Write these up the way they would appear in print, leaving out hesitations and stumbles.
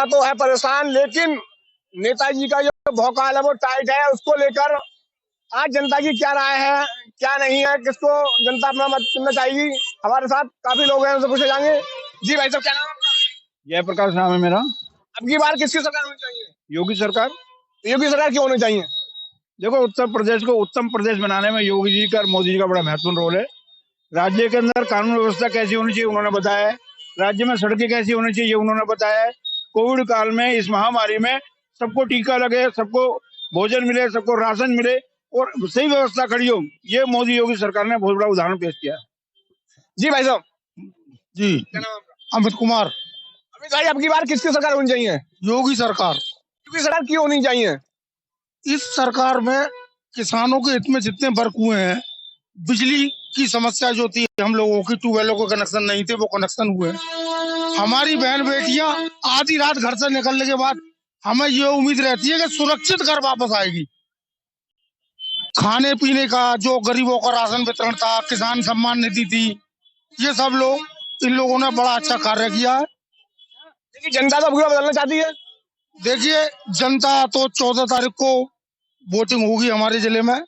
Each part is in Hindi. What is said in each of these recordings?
तो है परेशान, लेकिन नेताजी का जो भौकाल है वो टाइट है। उसको लेकर आज जनता की क्या राय है, क्या नहीं है, किसको जनता अपना मत चुनना चाहेगी। हमारे साथ काफी लोग हैं, उनसे पूछे जाएंगे। जी भाई साहब, क्या नाम है आपका? जयप्रकाश नाम है मेरा। अब की बार किसकी सरकार होनी चाहिए? योगी सरकार। योगी सरकार क्यों होनी चाहिए? देखो, उत्तर प्रदेश को उत्तम प्रदेश बनाने में योगी जी का और मोदी जी का बड़ा महत्वपूर्ण रोल है। राज्य के अंदर कानून व्यवस्था कैसी होनी चाहिए उन्होंने बताया है। राज्य में सड़कें कैसी होनी चाहिए उन्होंने बताया है। कोविड काल में, इस महामारी में सबको टीका लगे, सबको भोजन मिले, सबको राशन मिले और सही व्यवस्था खड़ी हो, ये मोदी योगी सरकार ने बहुत बड़ा उदाहरण पेश किया है। जी भाई साहब, जी, क्या नाम है आपका? अमित कुमार। अमित भाई, अब की बार किसकी सरकार होनी चाहिए? योगी सरकार। योगी सरकार क्यों होनी चाहिए? इस सरकार में किसानों के हित में जितने वर्क हुए हैं, बिजली की समस्या जो थी, हम लोगों की ट्यूबवेलों को कनेक्शन नहीं थे, वो कनेक्शन हुए। हमारी बहन बेटियां आधी रात घर से निकलने के बाद हमें ये उम्मीद रहती है कि सुरक्षित घर वापस आएगी। खाने पीने का जो गरीबों का राशन वितरण था, किसान सम्मान निधि थी, ये सब इन लोगों ने बड़ा अच्छा कार्य किया है। लेकिन जनता तो पूरा बदलना चाहती है। देखिए, जनता तो 14 तारीख को वोटिंग होगी हमारे जिले में।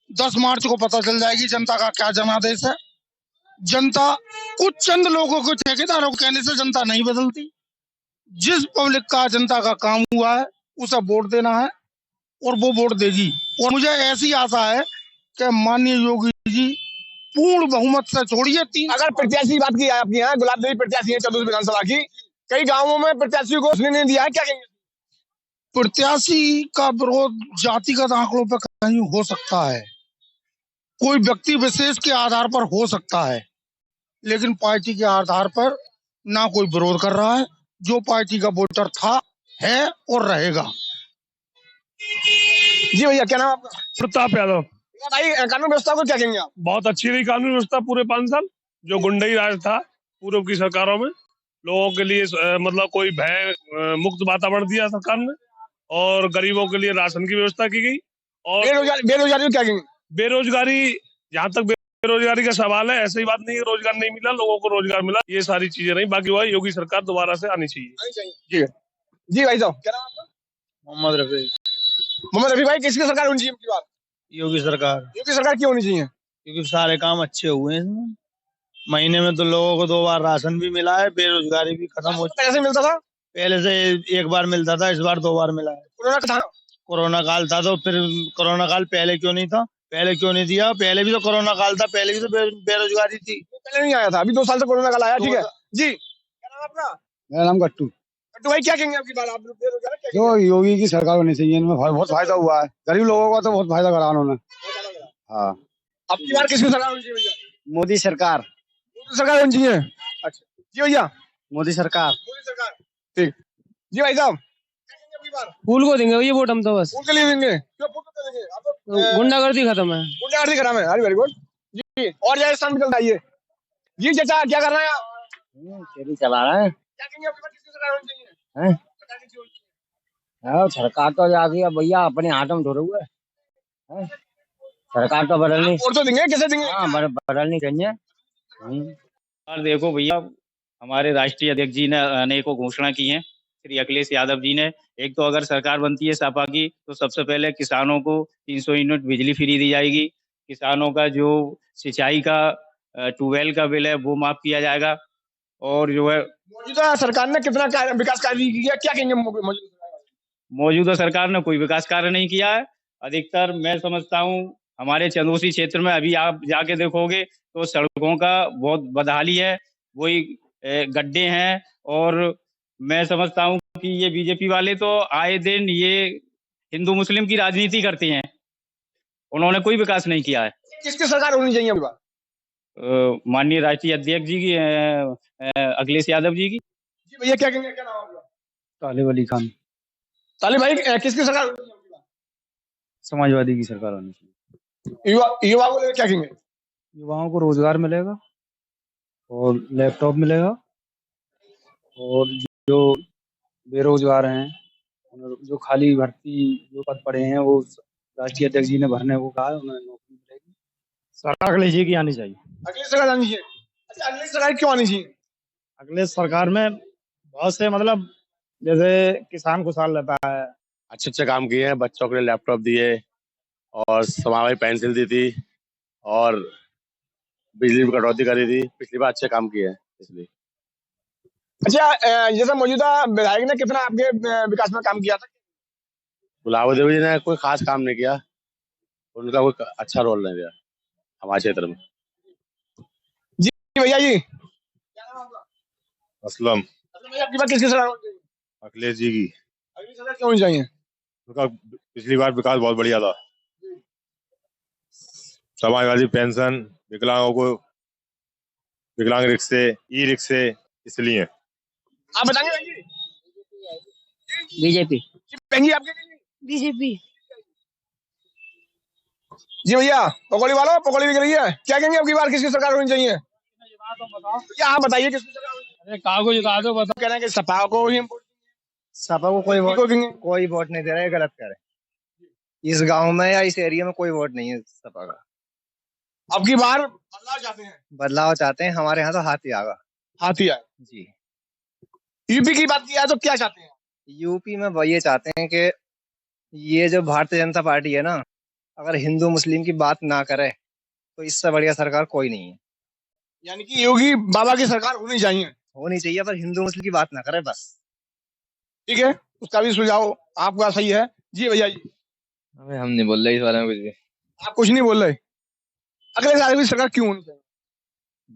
10 मार्च को पता चल जाएगी जनता का क्या जनादेश है। जनता कुछ चंद लोगों को, ठेकेदारों को कहने से जनता नहीं बदलती। जिस पब्लिक का जनता का काम हुआ है उसे वोट देना है और वो वोट देगी। और मुझे ऐसी आशा है कि माननीय योगी जी पूर्ण बहुमत से, छोड़िए 3। अगर प्रत्याशी की बात की जाए, आपके यहाँ गुलाब देवी प्रत्याशी है 14 विधानसभा की, कई गाँवों में प्रत्याशी को उसने नहीं दिया है, क्या कहेंगे? प्रत्याशी का विरोध जातिगत आंकड़ों पर कहीं हो सकता है, कोई व्यक्ति विशेष के आधार पर हो सकता है, लेकिन पार्टी के आधार पर ना कोई विरोध कर रहा है। जो पार्टी का वोटर था, है और रहेगा। जी भैया, क्या नाम आपका? प्रताप यादव। भाई, कानून व्यवस्था को क्या कहेंगे आप? बहुत अच्छी रही कानून व्यवस्था पूरे 5 साल। जो गुंडई राज था पूर्व की सरकारों में, लोगों के लिए मतलब कोई भय मुक्त वातावरण दिया सरकार ने, और गरीबों के लिए राशन की व्यवस्था की गई। और बेरोजगारी क्या कहेंगे? बेरोजगारी, जहाँ तक बेरोजगारी का सवाल है, ऐसी बात नहीं है रोजगार नहीं मिला, लोगों को रोजगार मिला। ये सारी चीजें नहीं, बाकी वह योगी सरकार दोबारा से आनी चाहिए। जी जी भाई साहब, क्या नाम आपका? मोहम्मद रफी। मोहम्मद रफी भाई, किसकी सरकार होनी चाहिए आपकी बात? योगी सरकार। योगी सरकार क्यों होनी चाहिए? क्योंकि सारे काम अच्छे हुए हैं इसमें। महीने में तो लोगों को 2 बार राशन भी मिला है, बेरोजगारी भी खत्म हो। कैसे मिलता था? पहले से 1 बार मिलता था, इस बार 2 बार मिला है। कोरोना काल था तो फिर कोरोना काल पहले क्यों नहीं था? पहले क्यों नहीं दिया? पहले भी तो कोरोना काल था, पहले भी तो बेरोजगारी थी। पहले नहीं आया था, अभी 2 साल से कोरोना काल आया। ठीक है जी, क्या नाम आपका? मेरा नाम गट्टू। गट्टू भाई, क्या कहेंगे आपकी बात? आप बेरोजगार क्या जो योगी की सरकार होनी चाहिए, इनमें बहुत फायदा हुआ है, गरीब लोगों का तो बहुत फायदा करा उन्होंने। हाँ, आपकी बार किसकी सरकार होनी चाहिए भैया? मोदी सरकार। मोदी सरकार होनी चाहिए। अच्छा जी भैया, मोदी सरकार। मोदी सरकार। ठीक। जी भाई साहब, क्या कहेंगे आपकी बार? फूल को देंगे भैया वोट, हम तो बस फूल के लिए देंगे? क्यों फूल को देंगे? आप तो गुंडागर्दी खत्म है। गुंडागर्दी खत्म है। वेरी गुड जी। और राजस्थान में चलता है ये। जी चाचा, क्या कर रहे हैं आप? खेती चला रहे हैं। क्या कहेंगे आपकी बार किसकी सरकार होनी चाहिए? हैं? सरकार किसकी होनी चाहिए? सरकार तो जाती है भैया, अपने हाथ में धरे हुए है। सरकार तो बदलनी। वोट तो देंगे, कैसे देंगे? हाँ, बदलनी चाहिए। और देखो भैया, हमारे राष्ट्रीय अध्यक्ष जी ने अनेकों घोषणा की हैं, श्री अखिलेश यादव जी ने। एक तो अगर सरकार बनती है सपा की, तो सबसे पहले किसानों को 300 यूनिट बिजली फ्री दी जाएगी। किसानों का जो सिंचाई का ट्यूबवेल का बिल है वो माफ किया जाएगा। और जो है, मौजूदा सरकार ने कितना विकास कार्य किया, क्या कहेंगे? मौजूदा सरकार ने कोई विकास कार्य नहीं किया है। अधिकतर मैं समझता हूँ हमारे चंदौसी क्षेत्र में अभी आप जाके देखोगे तो सड़कों का बहुत बदहाली है, वही गड्ढे हैं। और मैं समझता हूँ कि ये बीजेपी वाले तो आए दिन ये हिंदू मुस्लिम की राजनीति करते हैं, उन्होंने कोई विकास नहीं किया है। किसकी सरकार होनी चाहिए? माननीय राष्ट्रीय अध्यक्ष जी की, अखिलेश यादव जी की। जी भैया, क्या कहेंगे? क्या नाम आपका? तालिब अली खान। तालिब भाई, किसकी सरकार होनी चाहिए? समाजवादी की सरकार होनी चाहिए। युवा को लेकर क्या कहेंगे? युवाओं को रोजगार मिलेगा और लैपटॉप मिलेगा, और जो बेरोजगार हैं, जो खाली भर्ती जो पद पड़े हैं, वो राष्ट्रीय अध्यक्ष जी ने भरने को कहा है, उन्हें नौकरी मिलेगी। सरकार अखिलेश जी की आनी चाहिए। अगली सरकार आनी चाहिए। अच्छा, अगली सरकार क्यों आनी चाहिए? अगले सरकार में बहुत से मतलब जैसे किसान खुशहाल रहता है। अच्छे अच्छे काम किए हैं, बच्चों के लिए लैपटॉप दिए और समावेश पेंसिल दी थी और बिजली की कटौती करी थी। पिछली बार अच्छे काम किए हैं इसलिए। अच्छा, जैसे मौजूदा विधायक ने कितना आपके विकास में काम किया था? गुलाब देवी जी ने कोई खास काम नहीं किया, उनका कोई अच्छा रोल नहीं दिया हमारे क्षेत्र में। जी भैया जी, असलम असल में आपकी बात किसकी सरकार होनी चाहिए? अखिलेश जी की। अगली सरकार क्यों होनी चाहिए? उनका पिछली बार विकास बहुत बढ़िया था। समाजवादी पेंशन, विकलांगों को विकलांग रिक्शे, ई रिक्शे, इसलिए। आप बताएंगे भाई जी? बीजेपी। जी, बहन जी आपके बीजेपी। जी भैया, पकौड़ी वालों, पकौड़ी बिक रही है, क्या कहेंगे आपकी बार किसकी सरकार होनी चाहिए? क्या आप बताइए किसकी सरकार होनी चाहिए? अरे कागज जिता दो बताओ। कह रहे हैं कि सपा को ही सपा को कोई वोट देंगे। कोई वोट नहीं दे रहा है, गलत करे। इस गांव में या इस एरिया में कोई वोट नहीं है सपा का। अब की बार बदलाव चाहते हैं? बदलाव चाहते हैं, हमारे यहाँ तो हाथी आगा। हाथी आए जी। यूपी की बात किया तो क्या चाहते हैं? यूपी में वो ये चाहते हैं कि ये जो भारतीय जनता पार्टी है ना, अगर हिंदू मुस्लिम की बात ना करे तो इससे बढ़िया सरकार कोई नहीं है। यानी कि योगी बाबा की सरकार होनी चाहिए। होनी चाहिए, पर हिंदू मुस्लिम की बात ना करे बस। ठीक है, उसका भी सुझाव आपका सही है। जी भैया जी, अबे हम नहीं बोल रहे इस बारे में कुछ भी। आप कुछ नहीं बोल रहे। अगले साल की सरकार क्यों होनी चाहिए?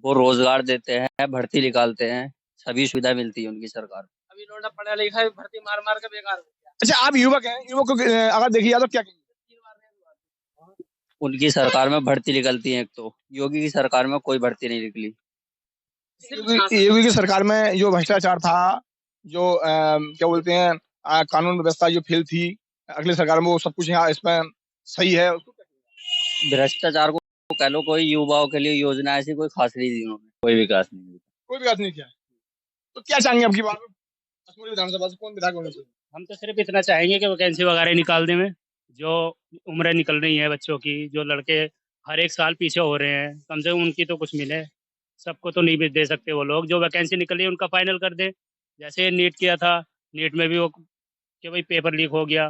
वो रोजगार देते हैं, भर्ती निकालते हैं, सभी सुविधा मिलती है उनकी सरकार। अभी लौंडा पढ़ा लिखा है, भर्ती मार मार के बेकार हो गया। अच्छा, आप युवक हैं, युवक को अगर देखिए जाए तो क्या कहेंगे? उनकी सरकार में भर्ती निकलती है, एक तो योगी की सरकार में कोई भर्ती नहीं निकली। योगी की सरकार में जो भ्रष्टाचार था, जो क्या बोलते हैं, कानून व्यवस्था जो फेल थी, अगली सरकार में वो सब कुछ यहाँ इसमें सही है। भ्रष्टाचार को कह लो, कोई युवाओं के लिए योजना ऐसी कोई खास नहीं दी उन्होंने, कोई विकास नहीं। कोई विकास नहीं किया। तो क्या चाहेंगे आपकी बात? असमोली विधानसभा से कौन विधायक होना चाहिए? हम तो सिर्फ इतना चाहेंगे कि वैकेंसी वगैरह निकाल दें, में जो उम्रें निकल रही हैं बच्चों की, जो लड़के हर एक साल पीछे हो रहे हैं, कम से कम उनकी तो कुछ मिले। सबको तो नहीं भी दे सकते वो लोग। जो वैकेंसी निकल रही है उनका फाइनल कर दें। जैसे नीट किया था, नीट में भी वो कि भाई पेपर लीक हो गया,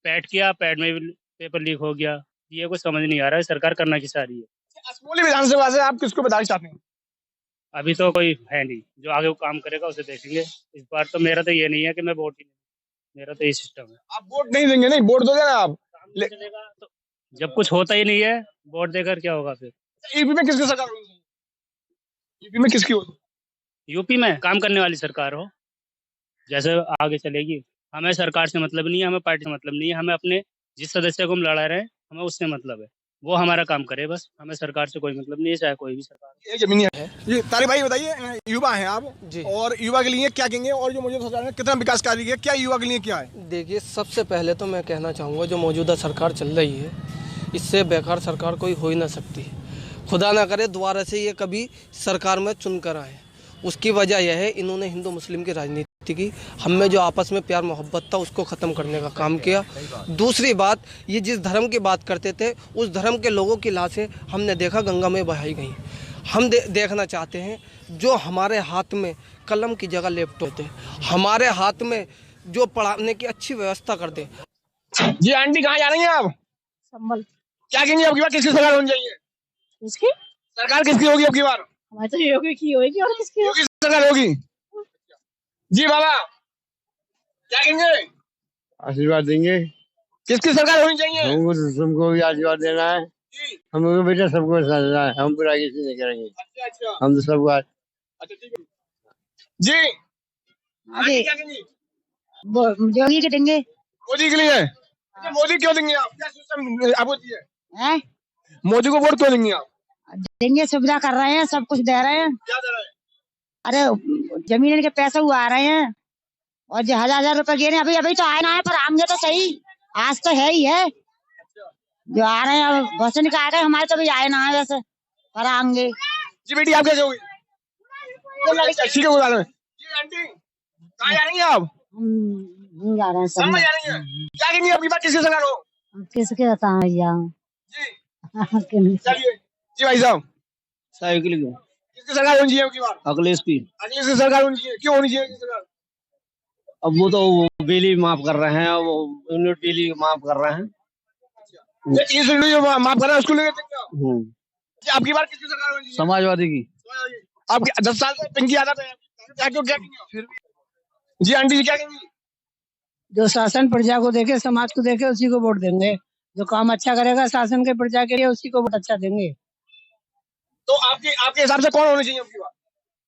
पैट किया, पैट में भी पेपर लीक हो गया। ये कुछ समझ नहीं आ रहा है सरकार करना किस आ रही है। असमोली विधानसभा से आप किसको विधायक चाहते हैं? अभी तो कोई है नहीं, जो आगे वो काम करेगा उसे देखेंगे। इस बार तो मेरा तो ये नहीं है कि मैं वोट ही, मेरा तो ये सिस्टम है। आप वोट नहीं देंगे? नहीं, वोट दोगे ना आप। चलेगा तो जब कुछ होता ही नहीं है, वोट देकर क्या होगा फिर? यूपी में किसकी सरकार होनी चाहिए? यूपी में किसकी होगी? यूपी में काम करने वाली सरकार हो, जैसे आगे चलेगी। हमें सरकार से मतलब नहीं है, हमें पार्टी से मतलब नहीं है। हमें अपने जिस सदस्य को हम लड़ा रहे हैं, हमें उससे मतलब है, वो हमारा काम करे बस। हमें सरकार से कोई मतलब नहीं है, चाहे कोई भी सरकार। ये जमीनी है जी। तारिक भाई बताइए, युवा हैं आप जी, और युवा के लिए क्या कहेंगे? और जो मौजूदा सरकार ने कितना विकास कार्य किया, क्या युवा के लिए क्या है? देखिए, सबसे पहले तो मैं कहना चाहूँगा, जो मौजूदा सरकार चल रही है, इससे बेकार सरकार कोई हो ही ना सकती। खुदा ना करे दोबारा से ये कभी सरकार में चुन कर आए। उसकी वजह यह है, इन्होंने हिंदू मुस्लिम की राजनीति की, हम में जो आपस में प्यार मोहब्बत था उसको ख़त्म करने का काम किया। दूसरी बात, ये जिस धर्म की बात करते थे, उस धर्म के लोगों की लाशें हमने देखा गंगा में बहाई गई। हम देखना चाहते हैं जो हमारे हाथ में कलम की जगह लैपटॉप थे, हमारे हाथ में जो पढ़ाने की अच्छी व्यवस्था कर दे। जी आंटी, कहाँ जा रही हैं आप? संभल। क्या कहेंगे आपकी बार किसकी सरकार होनी चाहिए? किसकी सरकार किसकी होगी आपकी बार? हमारी तो योगी की होगी, और किसकी योगी सरकार होगी। जी बाबा, क्या कहेंगे? आशीर्वाद देंगे। किसकी सरकार होनी चाहिए? हमको तो तुमको भी आशीर्वाद देना है। हम लोग बेटा सबको साथ है, हम बुरा किसी नहीं करेंगे। अच्छा अच्छा, हम तो सबको अच्छा ठीक है जी। अरे क्या कहेंगे? योगी के देंगे। मोदी के लिए? अच्छा, मोदी क्यों देंगे आप? क्या सिस्टम आपको दिया है? हैं? मोदी को वोट क्यों देंगे आप? देंगे, सुविधा कर रहे हैं, सब कुछ दे रहे हैं। क्या दे रहे हैं? अरे जमीन के पैसे वो आ रहे हैं, और जो 1000 रुपए गिरे अभी अभी तो आए ना है, पर आएंगे तो सही। आज तो है ही है जो आ रहे हैं। बहुत से निकाल गए, हमारे तो भी आए ना है वैसे, पर आएंगे। जी बेटी, आप कैसे होगी? ठीक है, बोला में। जी आंटी, कहाँ जा रही हैं आप? हम नहीं जा रहे हैं, समझ जा रही हैं? क्या कहेंगे आपकी बात किसकी सरकार हो? किसके बताएं भैया जी चलिए। जी भाई साहब, साइकिल की किसकी सरकार होनी चाहिए आपकी बार? अखिलेश की। अखिलेश की सरकार होनी चाहिए। क्यों होनी चाहिए सरकार? अब वो तो बिजली माफ कर रहे हैं, वो यूनिट बिजली माफ कर रहे हैं। माफ कर रहे हैं उसको लेकर आपकी बार किसकी सरकार होनी चाहिए? समाजवादी की। अब 10 साल से पिंकी यादव है, क्या जी आंटी जी क्या कहेंगी? जो शासन प्रजा को देखे, समाज को देखे, उसी को वोट देंगे। जो काम अच्छा करेगा शासन के प्रजा के लिए, उसी को वोट अच्छा देंगे। तो आपके हिसाब से कौन होनी चाहिए आपकी बात?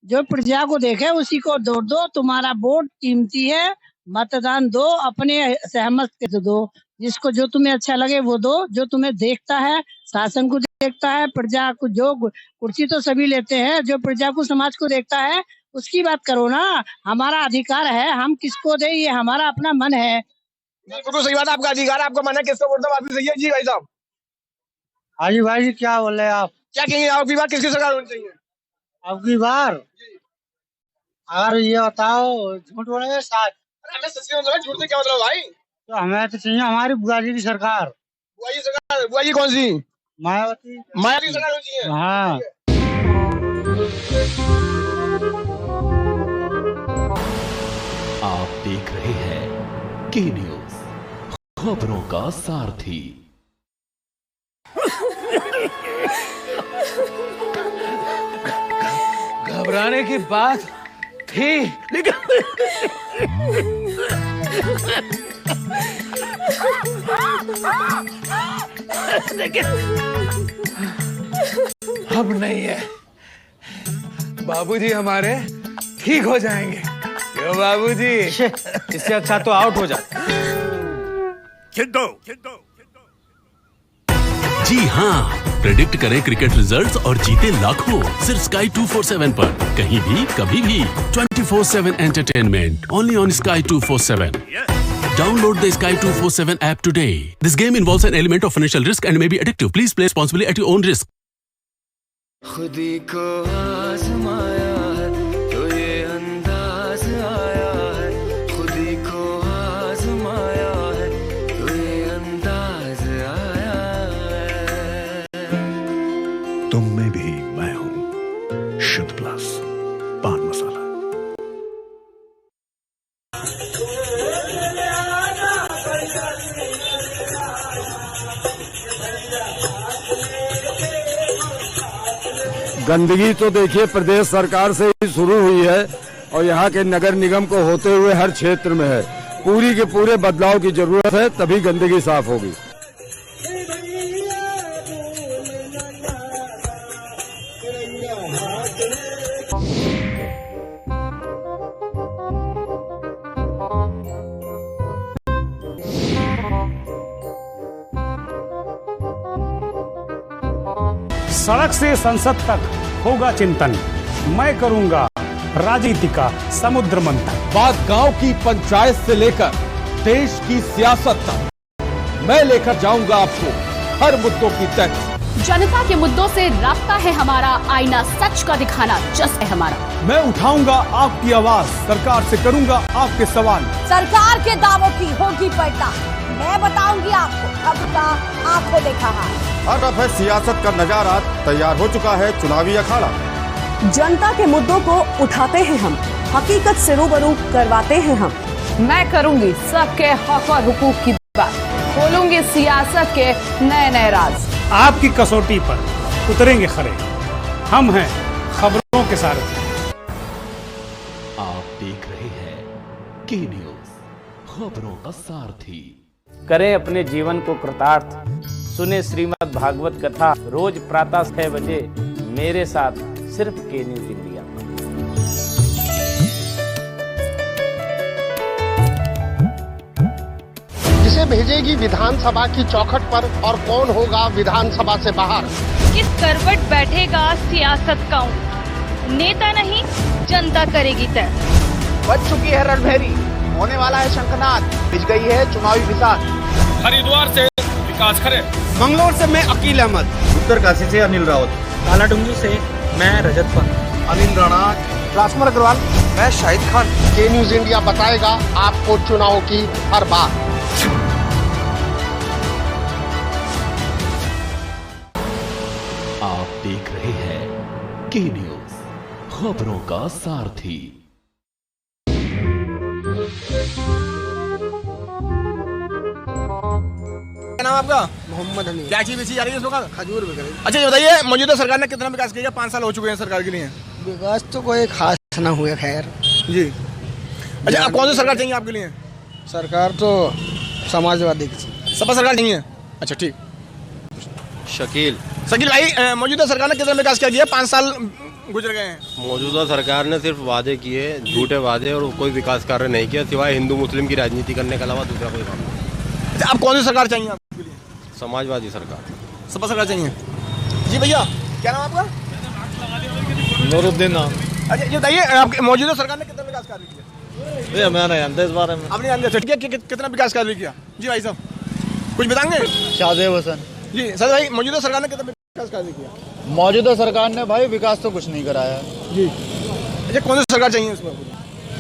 जो प्रजा को देखे उसी को वोट दो। तुम्हारा वोट कीमती है, मतदान दो, अपने सहमत के दो। जिसको जो तुम्हें अच्छा लगे वो दो। जो तुम्हें देखता है, शासन को देखता है, प्रजा को, जो कुर्सी तो सभी लेते हैं, जो प्रजा को, समाज को देखता है उसकी बात करो ना। हमारा अधिकार है, हम किसको दे ये हमारा अपना मन है। बिल्कुल सही बात है, आपका अधिकार है, आपका मन है किसको वोट दो, बात भी सही है जी भाई साहब। हाँ जी भाई जी, क्या बोल रहे हैं आप? क्या कहेंगे आपकी बात किसकी सरकार होनी चाहिए? आपकी बार अगर ये बताओ, झूठ बोल रहे हैं साथ। अरे सच में मतलब झूठ से क्या मतलब भाई? तो हमें तो चाहिए हमारी बुआ जी की सरकार। बुआ जी कौन सी? मायावती। मायावती सरकार होनी चाहिए। हाँ। आप देख रहे हैं के न्यूज, खबरों का सारथी। घबराने की बात थी, लेकिन अब नहीं है। बाबूजी हमारे ठीक हो जाएंगे। क्यों बाबूजी? इससे अच्छा तो आउट हो जाता। जी हाँ, प्रेडिक्ट करें क्रिकेट रिजल्ट्स और जीते लाखों सिर्फ Sky 247 पर। कहीं भी कभी भी 24/7 entertainment only on Sky 247. Download the Sky 247 app today. This game involves an element of financial risk and may be addictive. Please play responsibly at your own risk. खुदी को आजमाया है तो ये अंदाज आया है। खुदी को आजमाया है तो ये अंदाज आया है। तुम में भी मैं हूं, शुद्ध प्लस पान मसाला। गंदगी तो देखिए प्रदेश सरकार से ही शुरू हुई है और यहाँ के नगर निगम को होते हुए हर क्षेत्र में है। पूरी के पूरे बदलाव की जरूरत है, तभी गंदगी साफ होगी। सड़क से संसद तक होगा चिंतन, मैं करूंगा राजनीति का समुद्र मंथन। बात गांव की पंचायत से लेकर देश की सियासत तक मैं लेकर जाऊंगा आपको हर मुद्दों की तक। जनता के मुद्दों से रास्ता है हमारा, आईना सच का दिखाना जस है हमारा। मैं उठाऊंगा आपकी आवाज, सरकार से करूंगा आपके सवाल। सरकार के दावों की होगी पलटा, मैं बताऊंगी आपको अब का आंखों देखा हाल। अब है सियासत का नजारा, तैयार हो चुका है चुनावी अखाड़ा। जनता के मुद्दों को उठाते हैं हम, हकीकत से रूबरू करवाते हैं हम। मैं करूंगी सबके हक और हुकूक की बात, खोलूंगी सियासत के नए नए राज। आपकी कसौटी पर उतरेंगे खरे, हम हैं खबरों के सारथी। आप देख रहे हैं के न्यूज, खबरों का सारथी। करें अपने जीवन को कृतार्थ, सुने श्रीमद् भागवत कथा रोज प्रातः 6 बजे मेरे साथ सिर्फ के न्यूज इंडिया। जिसे भेजेगी विधानसभा की चौखट पर और कौन होगा विधानसभा से बाहर। किस करवट बैठेगा सियासत का नेता नहीं जनता करेगी तय। बच चुकी है रणभेरी, होने वाला है शंखनाद, बिछ गई है चुनावी बिसात। हरिद्वार से विकास खरे, मंगलोर से मैं अकील अहमद, उत्तरकाशी से अनिल राउत, कालाडूंगी से मैं रजत पंत, अनिल राणा, राजकुमार अग्रवाल, मैं शाहिद खान। के न्यूज इंडिया बताएगा आपको चुनाव की हर बात। आप देख रहे हैं के न्यूज, खबरों का सारथी। नाम है आपका? मोहम्मद हनीफ। क्या चीज बेची जा रही है इस वक्त? खजूर बिक रही। अच्छा ये बताइए, मौजूदा सरकार ने कितना विकास किया? 5 साल हो चुके हैं सरकार के लिए। विकास तो कोई खास ना हुआ, खैर जी। अच्छा अब कौन सी सरकार चाहिए आपके लिए? सरकार तो समाजवादी की। सपा सरकार चाहिए। अच्छा ठीक। शकील भाई, मौजूदा सरकार ने कितना विकास किया? 5 साल गुजर गए हैं। मौजूदा सरकार ने सिर्फ वादे किए, झूठे वादे, और कोई विकास कार्य नहीं किया सिवाय हिंदू मुस्लिम की राजनीति करने के अलावा दूसरा कोई काम नहीं। अच्छा अब कौन सी सरकार चाहिए आपके लिए? समाजवादी सरकार, सपा सरकार चाहिए। जी भैया, क्या नाम आपका? नूरुद्दीन नाम। अच्छा ये बताइए, आपके मौजूदा सरकार ने कितना विकास कार्य किया? मैं नहीं जानता इस बारे में। आप नहीं जानते? ठीक है, कितना विकास कार्य किया? जी भाई साहब कुछ बताएंगे? शाहजेब हसन। जी सर भाई, मौजूदा सरकार ने कितना विकास कार्य किया? मौजूदा सरकार ने भाई विकास तो कुछ नहीं कराया जी। अच्छा कौन सी सरकार चाहिए उसमें?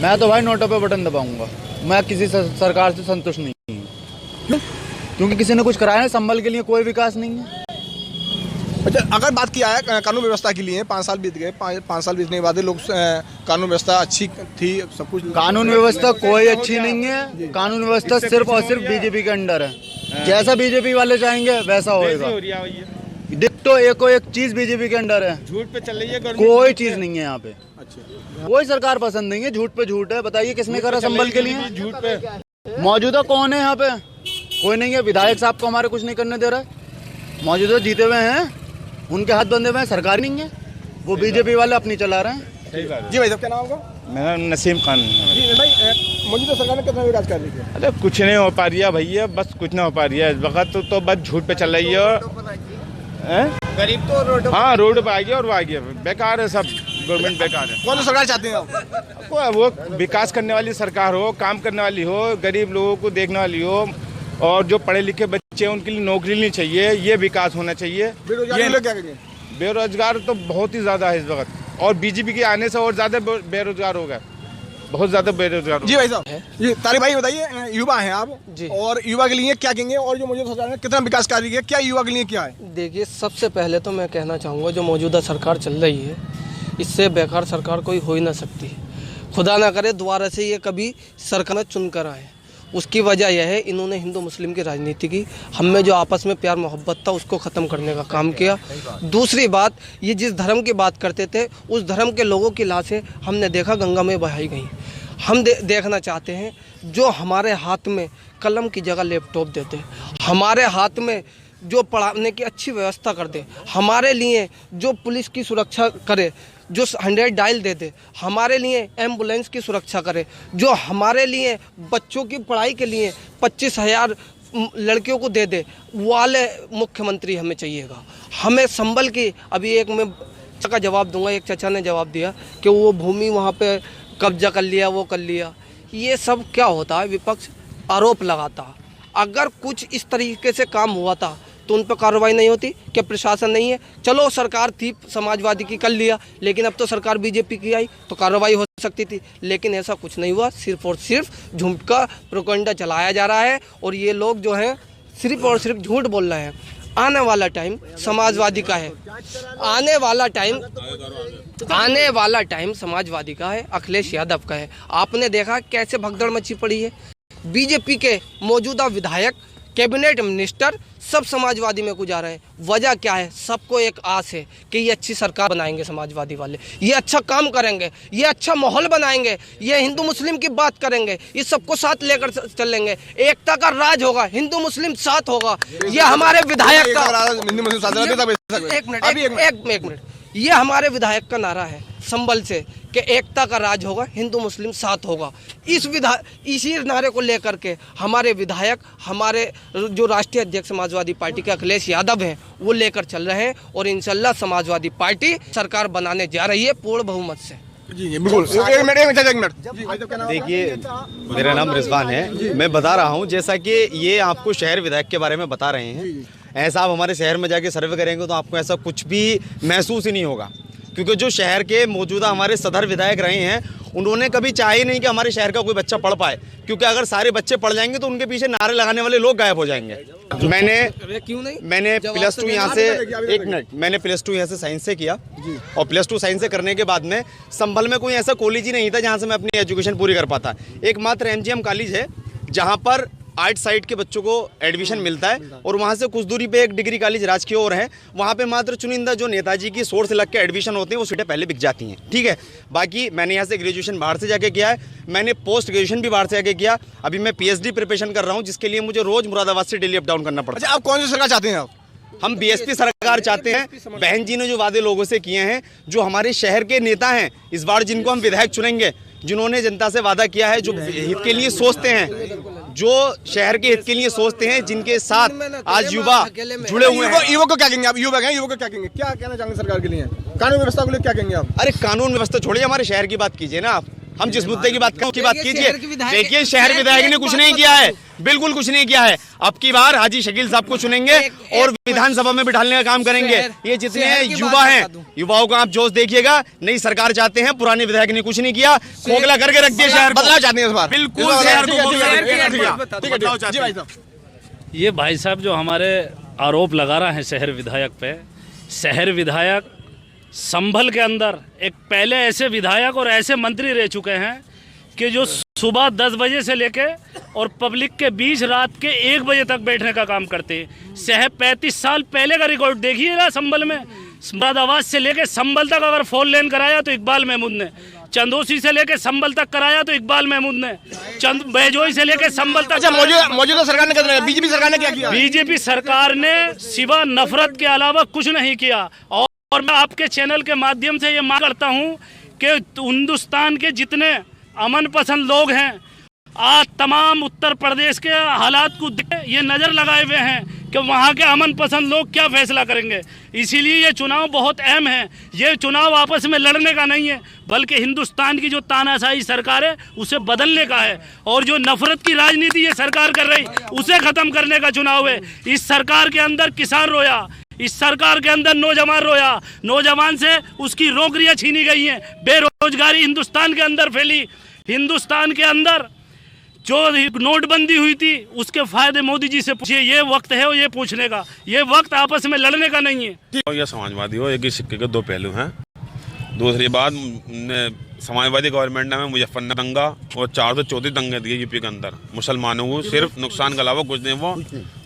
मैं तो भाई नोटों पे बटन दबाऊंगा। मैं किसी सरकार से संतुष्ट नहीं हूँ। क्योंकि किसी ने कुछ कराया है, संभल के लिए कोई विकास नहीं है। अच्छा अगर बात किया है कानून व्यवस्था के लिए, 5 साल बीत गए, 5 साल बीतने के बाद लोग कानून व्यवस्था अच्छी थी, सब कुछ। कानून व्यवस्था कोई अच्छी नहीं है। कानून व्यवस्था सिर्फ और सिर्फ बीजेपी के अंडर है। जैसा बीजेपी वाले चाहेंगे वैसा होएगा। डिक्टो एको एक चीज बीजेपी के अंडर है। झूठ पे चल रही है, कोई चीज नहीं है यहाँ पे। अच्छा कोई सरकार पसंद नहीं है, झूठ पे झूठ है। बताइए किसने करा संभल के लिए? झूठ पे मौजूदा कौन है यहाँ पे? कोई नहीं है। विधायक साहब को हमारे कुछ नहीं करने दे रहा है। मौजूदा जीते हुए हैं, उनके हाथ बंधे हुए हैं, सरकार नहीं है। वो बीजेपी वाले अपनी चला रहे हैं। जी भाई साहब क्या नाम होगा? मेरा नसीम खान। मौजूदा सरकार ने कितना विकास कर लिया? अरे कुछ नहीं हो पा रही है भैया, बस कुछ नहीं हो पा रही है इस वक्त तो बस झूठ पे चल रही है। गरीब तो रोड, हाँ रोड पे आ गया और वो आ गया। बेकार है सब, गवर्नमेंट बेकार है। कौन सी सरकार चाहते हैं आप? वो विकास करने वाली सरकार हो, काम करने वाली हो, गरीब लोगों को देखने वाली हो, और जो पढ़े लिखे बच्चे हैं उनके लिए नौकरी नहीं चाहिए, ये विकास होना चाहिए। बेरोजगारी लोग क्या करेंगे? बेरोजगार तो बहुत ही ज्यादा है इस वक्त, और बीजेपी के आने से और ज्यादा बेरोजगार हो गए, बहुत ज्यादा बेरोजगार। जी भाई साहब, जी तारिक भाई बताइए, युवा हैं आप जी, और युवा के लिए क्या कहेंगे? और जो मौजूदा सरकार ने कितना विकास कार्य किया, क्या युवा के लिए क्या है? देखिए सबसे पहले तो मैं कहना चाहूँगा, जो मौजूदा सरकार चल रही है इससे बेकार सरकार कोई हो ही ना सकती। खुदा ना करे दोबारा से ये कभी सरकार में चुनकर आए। उसकी वजह यह है, इन्होंने हिंदू मुस्लिम की राजनीति की, हम में जो आपस में प्यार मोहब्बत था उसको ख़त्म करने का काम किया। दूसरी बात, ये जिस धर्म की बात करते थे उस धर्म के लोगों की लाशें हमने देखा गंगा में बहाई गई। हम देखना चाहते हैं जो हमारे हाथ में कलम की जगह लैपटॉप देते, हमारे हाथ में जो पढ़ाने की अच्छी व्यवस्था कर दे, हमारे लिए जो पुलिस की सुरक्षा करे, जो 100 डायल दे दे, हमारे लिए एम्बुलेंस की सुरक्षा करे, जो हमारे लिए बच्चों की पढ़ाई के लिए 25,000 लड़कियों को दे दे, वाले मुख्यमंत्री हमें चाहिएगा। हमें संभल की, अभी एक मैं का जवाब दूंगा, एक चाचा ने जवाब दिया कि वो भूमि वहाँ पे कब्जा कर लिया, वो कर लिया। ये सब क्या होता है? विपक्ष आरोप लगाता। अगर कुछ इस तरीके से काम हुआ था तो उन पर कार्रवाई नहीं होती? क्या प्रशासन नहीं है? चलो सरकार थी समाजवादी की, कर लिया, लेकिन अब तो सरकार बीजेपी की आई तो कार्रवाई हो सकती थी, लेकिन ऐसा कुछ नहीं हुआ। सिर्फ और सिर्फ झूठ का प्रोपेगेंडा चलाया जा रहा है, और ये लोग जो हैं सिर्फ और सिर्फ झूठ बोल रहे हैं। आने वाला टाइम समाजवादी का है, आने वाला टाइम समाजवादी का है, अखिलेश यादव का है। आपने देखा कैसे भगदड़ मची पड़ी है। बीजेपी के मौजूदा विधायक, कैबिनेट मिनिस्टर सब समाजवादी में को जा रहे हैं। वजह क्या है? सबको एक आस है कि ये अच्छी सरकार बनाएंगे समाजवादी वाले, ये अच्छा काम करेंगे, ये अच्छा माहौल बनाएंगे, ये हिंदू मुस्लिम की बात करेंगे, ये सबको साथ लेकर चलेंगे, एकता का राज होगा, हिंदू मुस्लिम साथ होगा। ये हमारे विधायक का एक मिनट, ये हमारे विधायक का नारा है संबल से कि एकता का राज होगा, हिंदू मुस्लिम साथ होगा। इसी नारे को लेकर के हमारे विधायक, हमारे जो राष्ट्रीय अध्यक्ष समाजवादी पार्टी के अखिलेश यादव हैं, वो लेकर चल रहे हैं, और इंशाल्लाह समाजवादी पार्टी सरकार बनाने जा रही है पूर्ण बहुमत से। जी बिल्कुल। एक मिनट। देखिए मेरा नाम रिजवान है, मैं बता रहा हूँ, जैसा कि ये आपको शहर विधायक के बारे में बता रहे हैं, ऐसा आप हमारे शहर में जाके सर्वे करेंगे तो आपको ऐसा कुछ भी महसूस ही नहीं होगा, क्योंकि जो शहर के मौजूदा हमारे सदर विधायक रहे हैं उन्होंने कभी चाहे नहीं कि हमारे शहर का कोई बच्चा पढ़ पाए, क्योंकि अगर सारे बच्चे पढ़ जाएंगे तो उनके पीछे नारे लगाने वाले लोग गायब हो जाएंगे। मैंने प्लस 2 यहाँ से, एक मिनट, मैंने प्लस 2 यहाँ से साइंस से किया, और प्लस 2 साइंस से करने के बाद में संभल में कोई ऐसा कॉलेज ही नहीं था जहाँ से मैं अपनी एजुकेशन पूरी कर पाता। एकमात्र MGM कॉलेज है जहाँ पर आर्ट साइड के बच्चों को एडमिशन मिलता है और वहाँ से कुछ दूरी पे एक डिग्री कॉलेज राजकीय और है, वहाँ पे मात्र चुनिंदा जो नेताजी की सोर्स लग के एडमिशन होते हैं वो सीटें पहले बिक जाती हैं। ठीक है, बाकी मैंने यहाँ से ग्रेजुएशन बाहर से जाके किया है, मैंने पोस्ट ग्रेजुएशन भी बाहर से जाके किया, अभी मैं PhD प्रिपरेशन कर रहा हूँ, जिसके लिए मुझे रोज मुरादाबाद से डेली अप डाउन करना पड़ता है। आप कौन सी सरकार चाहते हैं? हम BSP सरकार चाहते हैं। बहन जी ने जो वादे लोगों से किए हैं, जो हमारे शहर के नेता हैं इस बार जिनको हम विधायक चुनेंगे, जिन्होंने जनता से वादा किया है, जो हित के लिए सोचते हैं, जो शहर के हित के लिए सोचते हैं, जिनके साथ आज युवा जुड़े हुए हैं। युवा को क्या कहेंगे आप? युवा हैं, युवा को क्या कहेंगे? क्या कहना चाहेंगे सरकार के लिए, कानून व्यवस्था के लिए क्या कहेंगे आप? अरे कानून व्यवस्था छोड़िए, हमारे शहर की बात कीजिए ना आप। हम जिस मुद्दे की बात कीजिए। देखिए, शहर विधायक ने कुछ नहीं किया है, बिल्कुल कुछ नहीं किया है। अब की बार हाजी शकील साहब को चुनेंगे और विधानसभा में बिठाने का काम करेंगे। ये जितने युवा हैं, युवाओं का आप जोश देखिएगा। नई सरकार चाहते हैं, पुराने विधायक ने कुछ नहीं किया, खोखला करके रख दिया शहर। बदलाव चाहते हैं इस बार, बिल्कुल शहर को। ये भाई साहब जो हमारे आरोप लगा रहे हैं शहर विधायक पे, शहर विधायक संभल के अंदर एक पहले ऐसे विधायक और ऐसे मंत्री रह चुके हैं कि जो सुबह 10 बजे से लेके और पब्लिक के बीच रात के 1 बजे तक बैठने का काम करते हैं। शहर 35 साल पहले का रिकॉर्ड देखिएगा। संभल में मुरादाबाद से लेके संभल तक अगर 4 लेन कराया तो इकबाल महमूद ने, चंदोसी से लेके संभल तक कराया तो इकबाल महमूद ने, बैजोई से लेके संभल तक। मौजूदा सरकार ने, बीजेपी सरकार ने क्या किया? बीजेपी सरकार ने सिवा नफरत के अलावा कुछ नहीं किया। और मैं आपके चैनल के माध्यम से ये मांग करता हूँ कि हिंदुस्तान के जितने अमन पसंद लोग हैं, आज तमाम उत्तर प्रदेश के हालात को ये नज़र लगाए हुए हैं कि वहाँ के अमन पसंद लोग क्या फैसला करेंगे। इसीलिए ये चुनाव बहुत अहम है। ये चुनाव आपस में लड़ने का नहीं है, बल्कि हिंदुस्तान की जो तानाशाही सरकार है उसे बदलने का है, और जो नफरत की राजनीति ये सरकार कर रही उसे ख़त्म करने का चुनाव है। इस सरकार के अंदर किसान रोया, इस सरकार के अंदर नौजवान रोया, नौजवान से उसकी नौकरियां छीनी गई हैं, बेरोजगारी हिंदुस्तान के अंदर फैली। हिंदुस्तान के अंदर जो नोटबंदी हुई थी उसके फायदे मोदी जी से पूछिए। ये वक्त है ये पूछने का, ये वक्त आपस में लड़ने का नहीं है। ये समाजवादी हो, एक ही सिक्के के 2 पहलू हैं। दूसरी बात, समाजवादी गवर्नमेंट ने मुजफ्फरनगर दंगा और 434 दंगे दिए यूपी के अंदर मुसलमानों को, सिर्फ नुकसान के अलावा कुछ नहीं।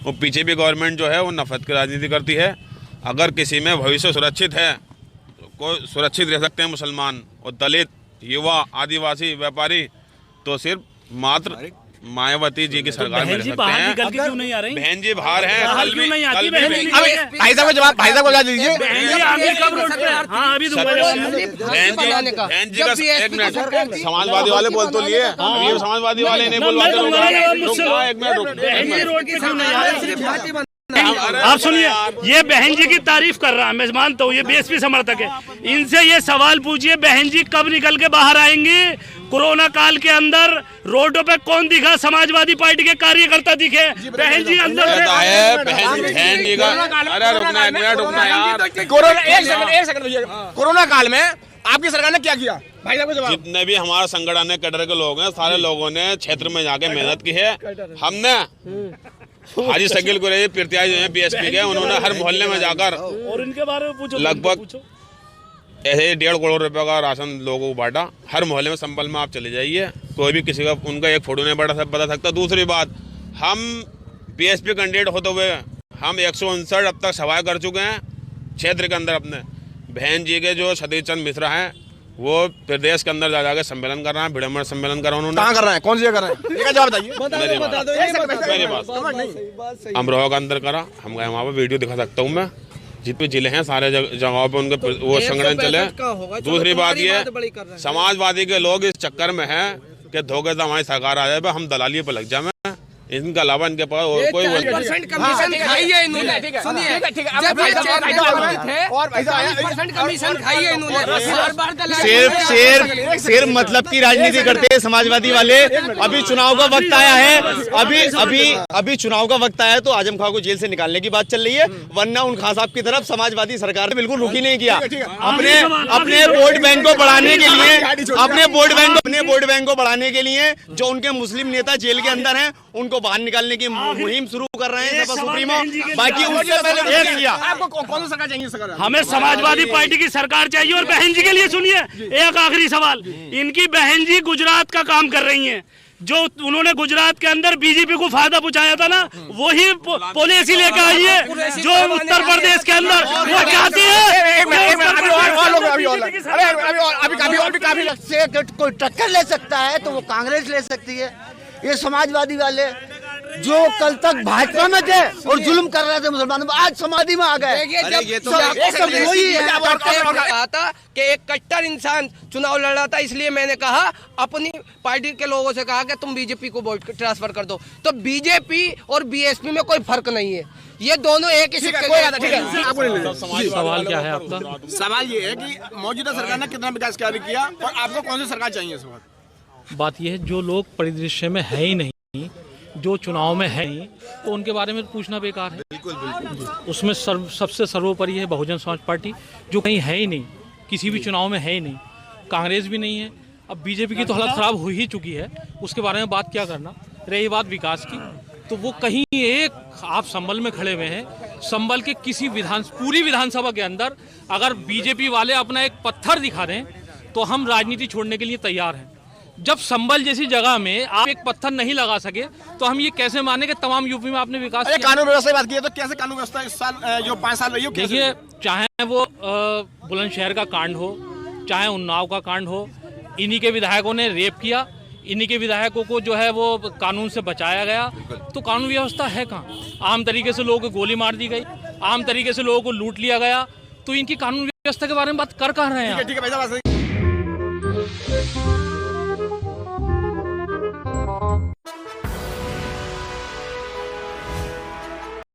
वो पीछे भी गवर्नमेंट जो है वो नफरत की राजनीति करती है। अगर किसी में भविष्य सुरक्षित है, को सुरक्षित रह सकते हैं मुसलमान और दलित, युवा, आदिवासी, व्यापारी, तो सिर्फ मात्र मायावती जी की सरकार में रह सकते हैं। क्यों नहीं आ रही? बहन जी बाहर हैं, क्यों नहीं आती? भाई साहब को जवाब, भाई साहब को जवाब दीजिए। बहन जी का 1 मिनट, समाजवादी वाले बोल तो लिए, ये समाजवादी वाले नहीं बोलवाते। आप सुनिए, ये बहन जी की तारीफ कर रहा है, मैं मानता हूँ ये BSP समर्थक है। इनसे ये सवाल पूछिए, बहन जी कब निकल के बाहर आएंगी? कोरोना काल के अंदर रोडों पे कौन दिखा? समाजवादी पार्टी के कार्यकर्ता दिखे। बहन जी अंदर बहन जी का, अरे रुकना एक मिनट, रुकना यार। एक सेकंड, कोरोना काल में आपकी सरकार ने क्या किया? भाई साहब को जवाब। जितने भी हमारा संगठन है, कैडर के लोग हैं, सारे लोगों ने क्षेत्र में जाके मेहनत की है। हमने हाजी शकील को रहे प्रत्याशी हैं BSP के, उन्होंने हर मोहल्ले में जाकर और इनके बारे में पूछो, लगभग ऐसे 1.5 करोड़ रुपए का राशन लोगों को बांटा। हर मोहल्ले में संभल में आप चले जाइए, कोई भी किसी का उनका एक फोटो नहीं बता सकता। दूसरी बात, हम BSP कैंडिडेट होते हुए हम 159 अब तक सभाएं कर चुके हैं क्षेत्र के अंदर अपने। बहन जी के जो सतीश चंद्र मिश्रा हैं वो प्रदेश के अंदर जाके सम्मेलन कर रहे हैं, विडम्बना सम्मेलन कर रहे हैं। उन्होंने कहाँ कर रहे हैं, कौन सी जगह कर रहे हैं? ये जवाब बताइए। मेरी बात अमरोहा के अंदर करा, हम गए वहाँ पर, वीडियो दिखा सकता हूँ मैं। जितने जिले हैं सारे जगहों पे उनके वो संगठन चले। दूसरी बात ये, समाजवादी के लोग इस चक्कर में हैं कि धोखे से हमारी सरकार आ जाए, हम दलाली पर लग जाए। इनके अलावा इनके पास और कोई कमीशन खाई है इन्होंने। सुनिए, जब ये चेयरमैन थे और 40% कमीशन खाई है इन्होंने। सिर्फ मतलब की राजनीति करते हैं समाजवादी वाले। अभी चुनाव का वक्त आया है, अभी चुनाव का वक्त आया है तो आजम खां को जेल से निकालने की बात चल रही है, वरना उन खान साहब की तरफ समाजवादी सरकार ने बिल्कुल रुखी नहीं किया। अपने वोट बैंक को बढ़ाने के लिए, अपने वोट बैंक को बढ़ाने के लिए जो उनके मुस्लिम नेता जेल के अंदर हैं उनको बाहर निकालने की मुहिम शुरू कर रहे हैं सुप्रीमो। बाकी उससे पहले किया। आपको कौन सा सरकार चाहिए? हमें समाजवादी पार्टी की सरकार चाहिए। और बहन जी के लिए सुनिए एक आखिरी सवाल, इनकी बहन जी गुजरात का काम कर रही हैं, जो उन्होंने गुजरात के अंदर बीजेपी को फायदा पहुंचाया था ना, वही पॉलिसी लेकर आई है जो उत्तर प्रदेश के अंदर वो चाहती है। कोई टक्कर ले सकता है तो वो कांग्रेस ले सकती है। ये समाजवादी वाले जो कल तक भाजपा में थे और जुल्म कर रहे थे मुसलमानों पर, आज समाधि में आ गए। वही कहा था कि एक कट्टर इंसान चुनाव लड़ रहा था, इसलिए मैंने कहा अपनी पार्टी के लोगों से कहा कि तुम बीजेपी को वोट ट्रांसफर कर दो। तो बीजेपी और बीएसपी में कोई फर्क नहीं है, ये दोनों एक ही सिक्के के। सवाल क्या है आपका? सवाल ये है कि मौजूदा सरकार ने कितना विकास कार्य किया और आपको कौन सी सरकार चाहिए इस वक्त? बात यह है जो लोग परिदृश्य में है ही नहीं, जो चुनाव में है नहीं, तो उनके बारे में पूछना बेकार है। बिल्कुल। उसमें सबसे सर्वोपरि है बहुजन समाज पार्टी, जो कहीं है ही नहीं, किसी भी चुनाव में है ही नहीं। कांग्रेस भी नहीं है। अब बीजेपी की तो हालत खराब हो ही चुकी है, उसके बारे में बात क्या करना। रही बात विकास की, तो वो कहीं एक आप संभल में खड़े हुए हैं, संभल के किसी पूरी विधानसभा के अंदर अगर बीजेपी वाले अपना एक पत्थर दिखा दें तो हम राजनीति छोड़ने के लिए तैयार हैं। जब संभल जैसी जगह में आप एक पत्थर नहीं लगा सके तो हम ये कैसे माने कि तमाम यूपी में आपने विकास किया? कानून व्यवस्था की बात की है तो कैसे कानून व्यवस्था इस साल जो 5 साल रही हो? देखिए, चाहे वो बुलंदशहर का कांड हो, चाहे उन्नाव का कांड हो, इन्हीं के विधायकों ने रेप किया, इन्हीं के विधायकों को जो है वो कानून से बचाया गया। तो कानून व्यवस्था है कहाँ? आम तरीके से लोगों को गोली मार दी गई, आम तरीके से लोगों को लूट लिया गया, तो इनकी कानून व्यवस्था के बारे में बात कर कहाँ रहे हैं?